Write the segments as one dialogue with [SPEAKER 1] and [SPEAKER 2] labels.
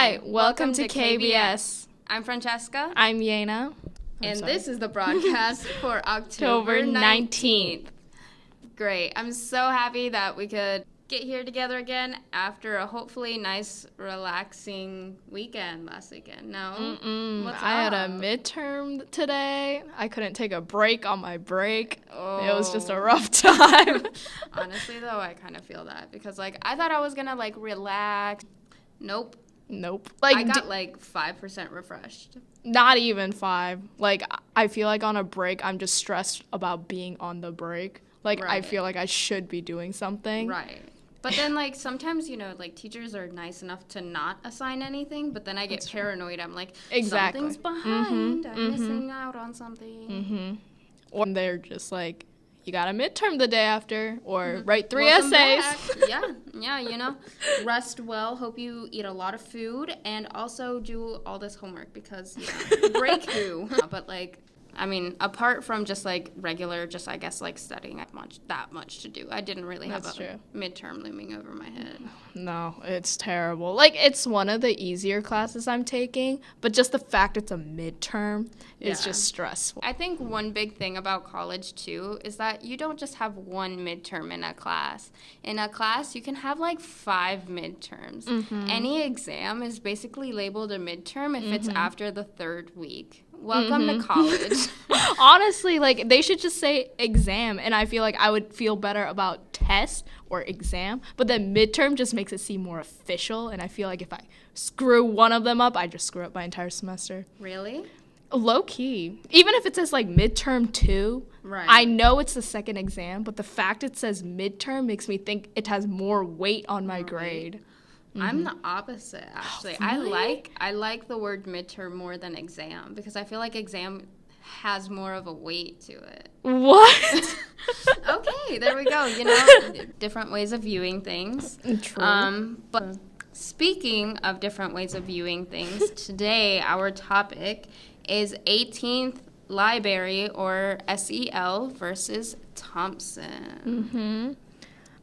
[SPEAKER 1] Hi, welcome to KBS.
[SPEAKER 2] I'm Francesca.
[SPEAKER 1] I'm Yena.
[SPEAKER 2] And this is the broadcast for October 19th. Great. I'm so happy that we could get here together again after a hopefully nice, relaxing weekend last weekend. No? What's
[SPEAKER 1] I had
[SPEAKER 2] up?
[SPEAKER 1] a midterm today. I couldn't take a break on my break.
[SPEAKER 2] Oh.
[SPEAKER 1] It was just a rough time.
[SPEAKER 2] Honestly, though, I kind of feel that because, I thought I was going to, relax. Nope. I got, 5% refreshed.
[SPEAKER 1] Not even 5. I feel like on a break, I'm just stressed about being on the break. I
[SPEAKER 2] Right.
[SPEAKER 1] feel like I should be doing something.
[SPEAKER 2] Right. But then, sometimes, teachers are nice enough to not assign anything, but then I get paranoid. I'm like,
[SPEAKER 1] Exactly.
[SPEAKER 2] Something's behind. I'm missing out on something.
[SPEAKER 1] Or they're just like, you got a midterm the day after, or write 3
[SPEAKER 2] Welcome
[SPEAKER 1] essays.
[SPEAKER 2] back. Yeah, rest well, hope you eat a lot of food, and also do all this homework because, break who. But, apart from just, regular, I guess, studying, I had that much to do. I didn't really have a midterm looming over my head.
[SPEAKER 1] No, it's terrible. It's one of the easier classes I'm taking, but just the fact it's a midterm is just stressful.
[SPEAKER 2] I think one big thing about college, too, is that you don't just have one midterm in a class. In a class, you can have, 5 midterms. Any exam is basically labeled a midterm if it's after the 3rd week. Welcome to college.
[SPEAKER 1] Honestly, they should just say exam, and I feel like I would feel better about test or exam, but then midterm just makes it seem more official, and I feel like if I screw one of them up, I just screw up my entire semester.
[SPEAKER 2] Really?
[SPEAKER 1] Low-key. Even if it says, midterm 2,
[SPEAKER 2] right.
[SPEAKER 1] I know it's the second exam, but the fact it says midterm makes me think it has more weight on my grade.
[SPEAKER 2] I'm the opposite, actually.
[SPEAKER 1] Oh, really?
[SPEAKER 2] I like the word midterm more than exam because I feel like exam has more of a weight to it.
[SPEAKER 1] What?
[SPEAKER 2] Okay, there we go. Different ways of viewing things.
[SPEAKER 1] True.
[SPEAKER 2] But speaking of different ways of viewing things, today our topic is 18th Library, or SEL, versus Thompson.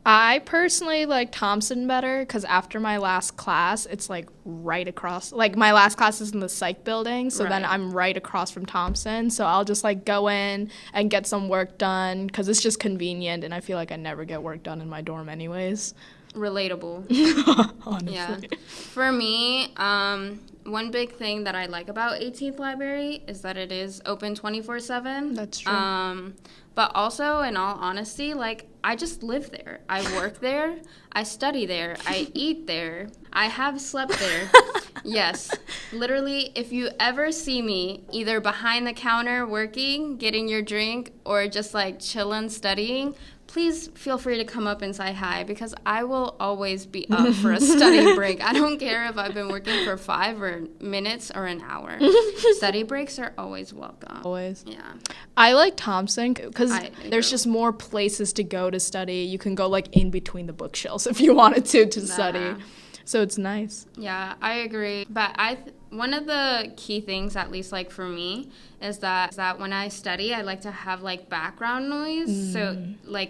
[SPEAKER 1] I personally like Thompson better because after my last class, it's right across. My last class is in the psych building, so then I'm right across from Thompson. So I'll just go in and get some work done because it's just convenient, and I feel like I never get work done in my dorm anyways.
[SPEAKER 2] Relatable.
[SPEAKER 1] Honestly.
[SPEAKER 2] Yeah. For me, one big thing that I like about 18th Library is that it is open 24/7.
[SPEAKER 1] That's true.
[SPEAKER 2] But also, in all honesty, I just live there. I work there. I study there. I eat there. I have slept there. Yes. Literally, if you ever see me either behind the counter working, getting your drink, or just chilling, studying, please feel free to come up and say hi because I will always be up for a study break. I don't care if I've been working for 5 minutes or an hour. Study breaks are always welcome.
[SPEAKER 1] Always.
[SPEAKER 2] Yeah.
[SPEAKER 1] I like Thompson because there's just more places to go to study. You can go in between the bookshelves if you wanted to study. So it's nice.
[SPEAKER 2] Yeah, I agree. But one of the key things, at least for me, is that when I study, I like to have background noise. So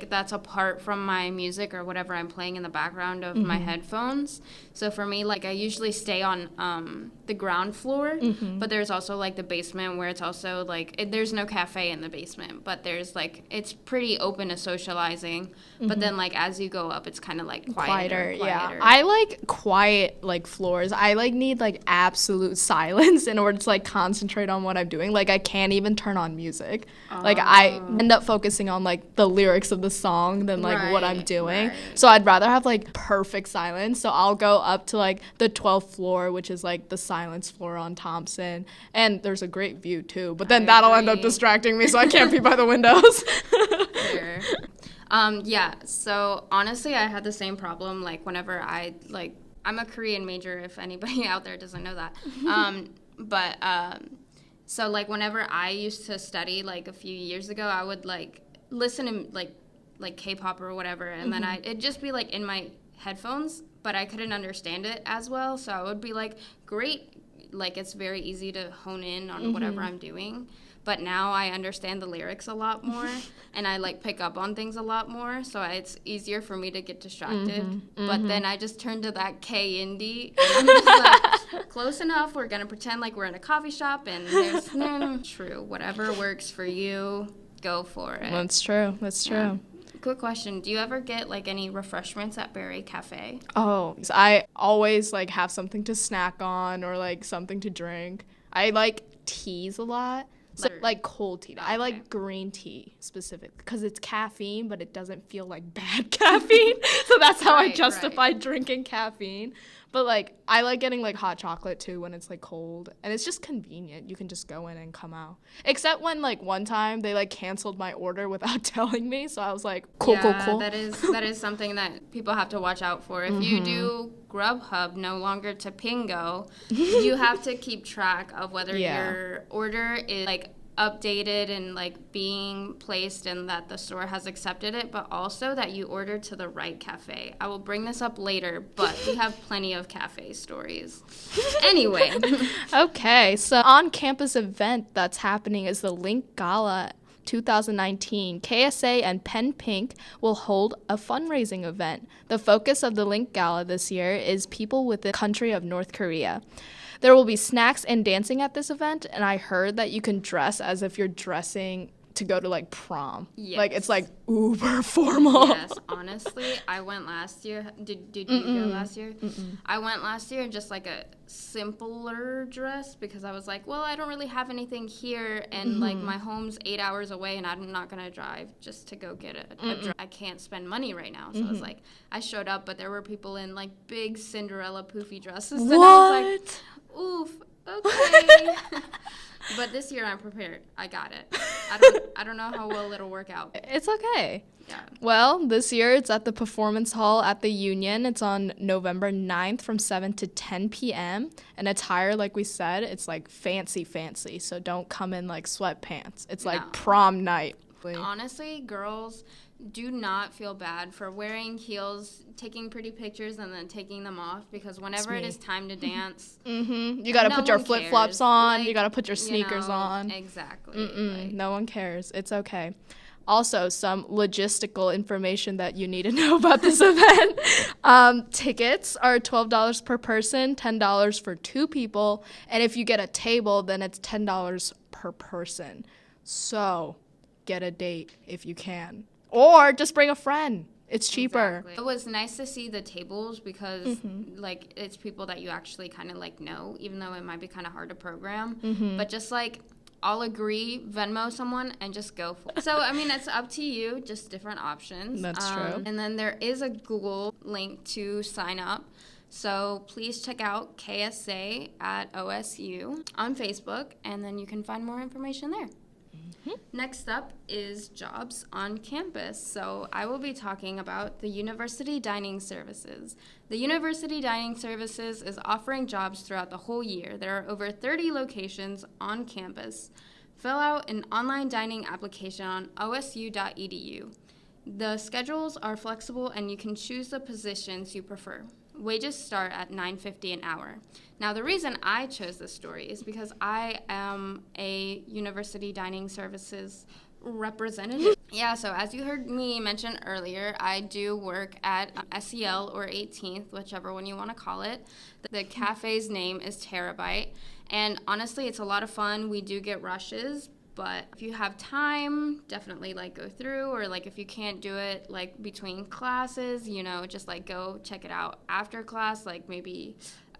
[SPEAKER 2] that's apart from my music or whatever I'm playing in the background of my headphones. So for me, I usually stay on the ground floor, but there's also the basement where it's also there's no cafe in the basement, but there's it's pretty open to socializing. But then as you go up, it's kind of quieter.
[SPEAKER 1] Yeah. I like quiet floors. I need absolute silence in order to concentrate on what I'm doing. I can't even turn on music. I end up focusing on the lyrics of the song than what I'm doing.
[SPEAKER 2] Right.
[SPEAKER 1] So I'd rather have perfect silence. So I'll go up to the 12th floor, which is the silence floor on Thompson, and there's a great view too. But then that'll end up distracting me, so I can't be by the windows.
[SPEAKER 2] Fair. Yeah. So honestly, I had the same problem. Whenever I'm a Korean major, if anybody out there doesn't know that. So whenever I used to study a few years ago, I would listen to K-pop or whatever, and then it'd just be in my headphones, but I couldn't understand it as well. So I would be great, it's very easy to hone in on whatever I'm doing. but now I understand the lyrics a lot more and I like pick up on things a lot more, so it's easier for me to get distracted. But then I just turn to that K indie and I'm just like, close enough, we're gonna pretend like we're in a coffee shop and there's true, whatever works for you, go for it.
[SPEAKER 1] That's true.
[SPEAKER 2] Yeah. Quick question, do you ever get like any refreshments at Berry Cafe?
[SPEAKER 1] Oh, I always like have something to snack on or like something to drink. I like teas a lot. So like cold tea. I like green tea specifically because it's caffeine, but it doesn't feel like bad caffeine. So that's how I justify drinking caffeine. But like I like getting like hot chocolate too when it's like cold, and it's just convenient. You can just go in and come out. Except when like one time they like canceled my order without telling me, so I was like, cool.
[SPEAKER 2] That is something that people have to watch out for. If you do Grubhub no longer to Pingo, you have to keep track of whether your order is like updated and like being placed and that the store has accepted it, but also that you ordered to the right cafe. I will bring this up later, but we have plenty of cafe stories. Anyway.
[SPEAKER 1] Okay, so on-campus event that's happening is the Link Gala 2019. KSA and Pen Pink will hold a fundraising event. The focus of the Link Gala this year is people with the country of North Korea. There will be snacks and dancing at this event, and I heard that you can dress as if you're dressing to go to like prom. Yes. Like it's like uber formal.
[SPEAKER 2] Yes, honestly, I went last year. Did you go last year? I went last year in just like a simpler dress because I was like, well, I don't really have anything here, and like my home's 8 hours away, and I'm not gonna drive just to go get a dress. I can't spend money right now, so I was like, I showed up, but there were people in like big Cinderella poofy dresses, and I was like, oof, okay. But this year I'm prepared. I got it. I don't know how well it'll work out.
[SPEAKER 1] It's okay.
[SPEAKER 2] Yeah.
[SPEAKER 1] Well, this year it's at the Performance Hall at the Union. It's on November 9th from 7 to 10 p.m. And attire, like we said, it's like fancy. So don't come in like sweatpants. It's like prom night.
[SPEAKER 2] Honestly, girls, do not feel bad for wearing heels, taking pretty pictures, and then taking them off, because whenever it is time to dance,
[SPEAKER 1] you got to put your flip-flops on, like, you got to put your sneakers on.
[SPEAKER 2] Exactly.
[SPEAKER 1] No one cares. It's okay. Also, some logistical information that you need to know about this event. Tickets are $12 per person, $10 for 2 people, and if you get a table, then it's $10 per person. So get a date if you can. Or just bring a friend. It's cheaper.
[SPEAKER 2] Exactly. It was nice to see the tables because, like, it's people that you actually kind of, like, know, even though it might be kind of hard to program. But just, like, I'll agree, Venmo someone, and just go for it. So, I mean, it's up to you, just different options.
[SPEAKER 1] That's true.
[SPEAKER 2] And then there is a Google link to sign up. So please check out KSA at OSU on Facebook, and then you can find more information there. Next up is jobs on campus. So I will be talking about the University Dining Services. The University Dining Services is offering jobs throughout the whole year. There are over 30 locations on campus. Fill out an online dining application on osu.edu. The schedules are flexible and you can choose the positions you prefer. Wages start at $9.50 an hour. Now, the reason I chose this story is because I am a University Dining Services representative. Yeah, so as you heard me mention earlier, I do work at SEL or 18th, whichever one you want to call it. The cafe's name is Terabyte, and honestly, it's a lot of fun. We do get rushes, but if you have time, definitely like go through, or like if you can't do it like between classes, you know, just like go check it out after class. Like maybe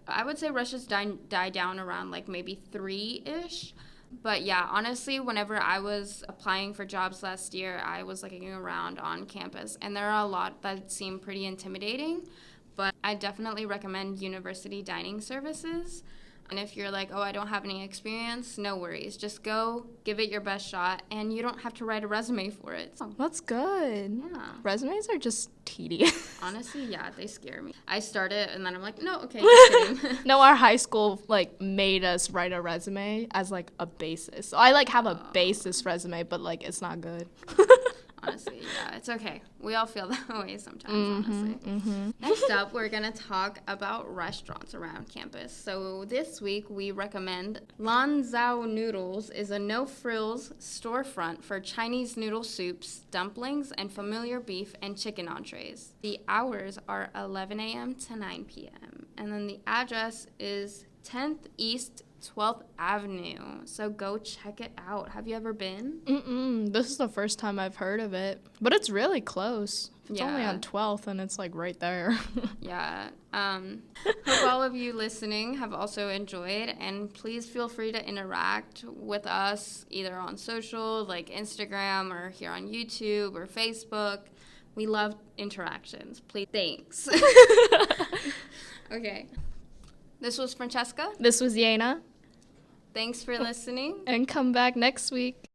[SPEAKER 2] I would say rushes die down around like maybe 3-ish. But yeah, honestly, whenever I was applying for jobs last year, I was looking around on campus, and there are a lot that seem pretty intimidating, but I definitely recommend University Dining Services. And if you're like, oh, I don't have any experience, no worries. Just go, give it your best shot, and you don't have to write a resume for it. So,
[SPEAKER 1] that's good.
[SPEAKER 2] Yeah.
[SPEAKER 1] Resumes are just tedious.
[SPEAKER 2] Honestly, yeah, they scare me. I started, and then I'm like, no, okay, just kidding.
[SPEAKER 1] No, our high school, like, made us write a resume as, like, a basis. So I, like, have a basis resume, but, like, it's not good.
[SPEAKER 2] honestly. Yeah, it's okay. We all feel that way sometimes, honestly. Next up, we're going to talk about restaurants around campus. So this week, we recommend Lan Zhao Noodles is a no-frills storefront for Chinese noodle soups, dumplings, and familiar beef and chicken entrees. The hours are 11 a.m. to 9 p.m. And then the address is 10th East 12th Avenue. So go check it out. Have you ever been?
[SPEAKER 1] This is the first time I've heard of it. But it's really close. It's only on 12th and it's like right there.
[SPEAKER 2] Yeah. Hope all of you listening have also enjoyed. And please feel free to interact with us either on social, like Instagram, or here on YouTube or Facebook. We love interactions. Please. Thanks. Okay. This was Francesca.
[SPEAKER 1] This was Yana.
[SPEAKER 2] Thanks for listening.
[SPEAKER 1] And come back next week.